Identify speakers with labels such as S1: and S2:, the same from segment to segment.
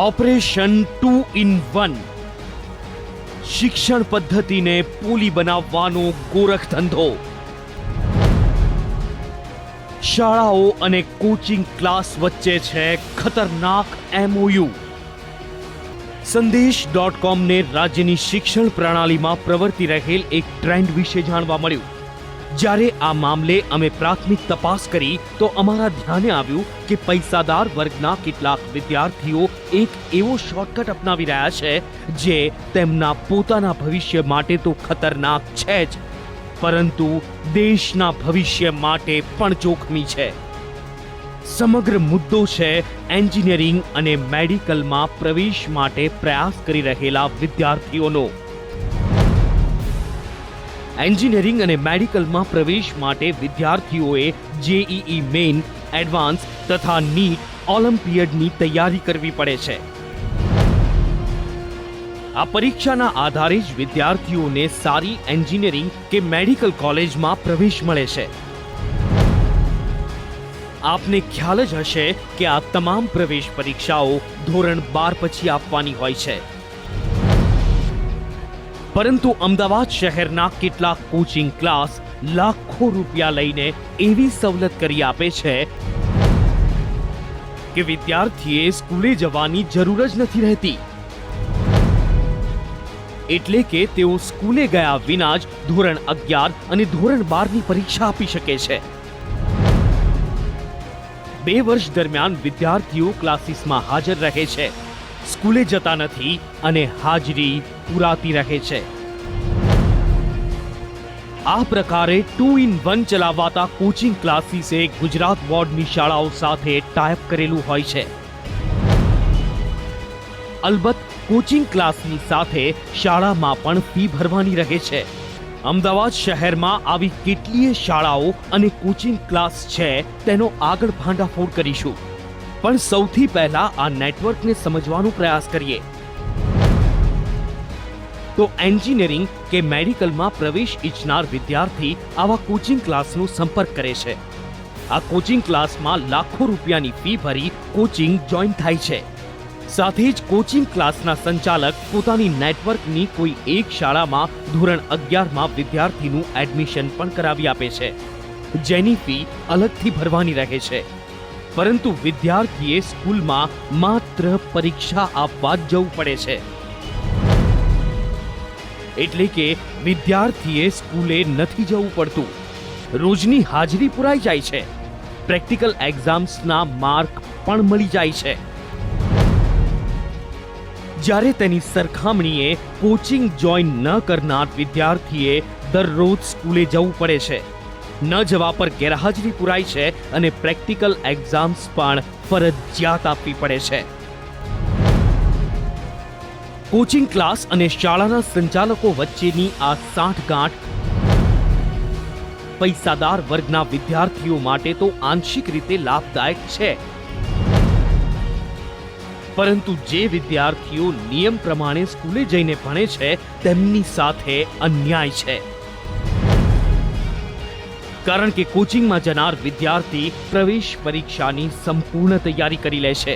S1: Operation 2 in 1 શિક્ષણ પદ્ધતિને poly બનાવવાનો ગોરખ ધંધો. શાળાઓ અને કોચિંગ ક્લાસ વચ્ચે છે ખતરનાક MOU. સંદેશ.com ને રાજ્યની શિક્ષણ પ્રણાલીમાં પ્રવર્તી રહેલ એક ટ્રેન્ડ વિશે જાણવા મળ્યું. જ્યારે આ મામલે અમે પ્રાથમિક તપાસ કરી તો અમારા ધ્યાને આવ્યું કે પૈસાદાર વર્ગના કેટલાક વિદ્યાર્થીઓ એક એવો શોર્ટકટ અપનાવી રહ્યા છે જે તેમના પોતાના ભવિષ્ય માટે તો ખતરનાક છે જ, પરંતુ દેશના ભવિષ્ય માટે પણ જોખમી છે. સમગ્ર મુદ્દો છે એન્જિનિયરિંગ અને મેડિકલમાં પ્રવેશ માટે પ્રયાસ કરી રહેલા વિદ્યાર્થીઓનો. એન્જિનિયરિંગ અને મેડિકલમાં પ્રવેશ માટે વિદ્યાર્થીઓએ JEE મેઇન, એડવાન્સ તથા નીટ ઓલિમ્પિયડની તૈયારી કરવી પડે છે. આ પરીક્ષાના આધારે જ વિદ્યાર્થીઓને સારી એન્જિનિયરિંગ કે મેડિકલ કોલેજમાં પ્રવેશ મળે છે. આપને ખ્યાલ જ હશે કે આ તમામ પ્રવેશ પરીક્ષાઓ ધોરણ 12 પછી આપવાની હોય છે. પરંતુ અમદાવાદ શહેરના કેટલાક કોચિંગ ક્લાસ લાખો રૂપિયા લઈને એવી સવલત કરી આપે છે કે વિદ્યાર્થીએ સ્કૂલે જવાની જરૂર જ નથી રહેતી. એટલે કે તેઓ સ્કૂલે ગયા વિના જ ધોરણ 11 અને ધોરણ 12ની પરીક્ષા આપી શકે છે. 2 વર્ષ દરમિયાન વિદ્યાર્થીઓ ક્લાસીસમાં હાજર રહે છે, સ્કૂલે જતા નથી અને હાજરી પુરાતી રહે છે. આ પ્રકારે 2 in 1 ચલાવાતા કોચિંગ ક્લાસીસે ગુજરાત બોર્ડની શાળાઓ સાથે ટાઈપ કરેલું હોય છે. અલબત્ત કોચિંગ ક્લાસની સાથે શાળામાં પણ ફી ભરવાની રહે છે. અમદાવાદ શહેરમાં આવી કેટલીય શાળાઓ અને કોચિંગ ક્લાસ છે તેનો આગળ ભાંડાફોડ કરીશું. પણ સૌથી પહેલા આ નેટવર્કને સમજવાનો પ્રયાસ કરીએ. તો એન્જિનિયરિંગ કે મેડિકલમાં પ્રવેશ ઈચ્છનાર વિદ્યાર્થી આવા કોચિંગ ક્લાસનો સંપર્ક કરે છે. આ કોચિંગ ક્લાસમાં લાખો રૂપિયાની ફી ભરી કોચિંગ જોઈન થાય છે. સાથે જ કોચિંગ ક્લાસના સંચાલક પોતાની નેટવર્કની કોઈ એક શાળામાં ધોરણ 11માં વિદ્યાર્થીનું એડમિશન પણ કરાવી આપે છે, જેની ફી અલગથી ભરવાની રહે છે. પરંતુ વિદ્યાર્થીએ સ્કૂલમાં માત્ર પરીક્ષા આપવા જ જવું પડે છે. એટલે કે વિદ્યાર્થીએ સ્કૂલે નથી જવું પડતું. રોજની હાજરી પુરાઈ જાય છે, પ્રેક્ટિકલ એક્ઝામ્સના માર્ક પણ મળી જાય છે. જ્યારે તેની સરખામણીએ કોચિંગ જોઈન ન કરનાર વિદ્યાર્થીએ દરરોજ સ્કૂલે જવું પડે છે, ન જવા પર ગેરહાજરી પુરાય છે અને પ્રેક્ટિકલ એક્ઝામ્સ પણ ફરજિયાત આપવી પડે છે. કોચિંગ ક્લાસ અને શાળાના સંચાલકો વચ્ચેની આ સાંઠગાંઠ પૈસાદાર વર્ગના વિદ્યાર્થીઓ માટે તો આંશિક રીતે લાભદાયક છે, પરંતુ જે વિદ્યાર્થીઓ નિયમ પ્રમાણે સ્કૂલે જઈને ભણે છે તેમની સાથે અન્યાય છે. કારણ કે કોચિંગમાં જનાર વિદ્યાર્થી પ્રવેશ પરીક્ષાની સંપૂર્ણ તૈયારી કરી લે છે,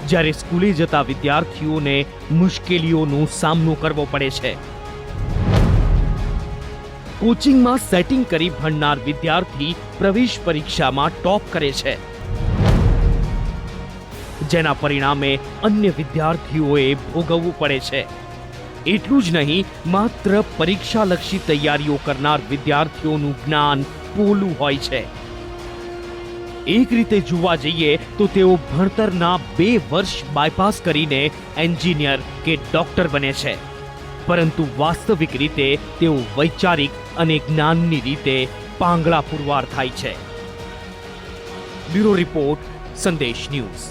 S1: જ્યારે સ્કૂલે જતા વિદ્યાર્થીઓને મુશ્કેલીઓનો સામનો કરવો પડે છે. કોચિંગમાં સેટિંગ કરી ભણનાર વિદ્યાર્થી પ્રવેશ પરીક્ષામાં ટોપ કરે છે, જેના પરિણામે અન્ય વિદ્યાર્થીઓએ ભોગવવું પડે છે. એટલું જ નહીં, માત્ર પરીક્ષાલક્ષી તૈયારીઓ કરનાર વિદ્યાર્થીઓનું જ્ઞાન પોલું હોય છે. એક રીતે જોવા જઈએ તો તેઓ ભણતરના 2 વર્ષ બાયપાસ કરીને એન્જિનિયર કે ડોક્ટર બને છે, પરંતુ વાસ્તવિક રીતે તેઓ વૈચારિક અને જ્ઞાનની રીતે પાંગળા પુરવાર થાય છે. બ્યુરો રિપોર્ટ, સંદેશ ન્યૂઝ.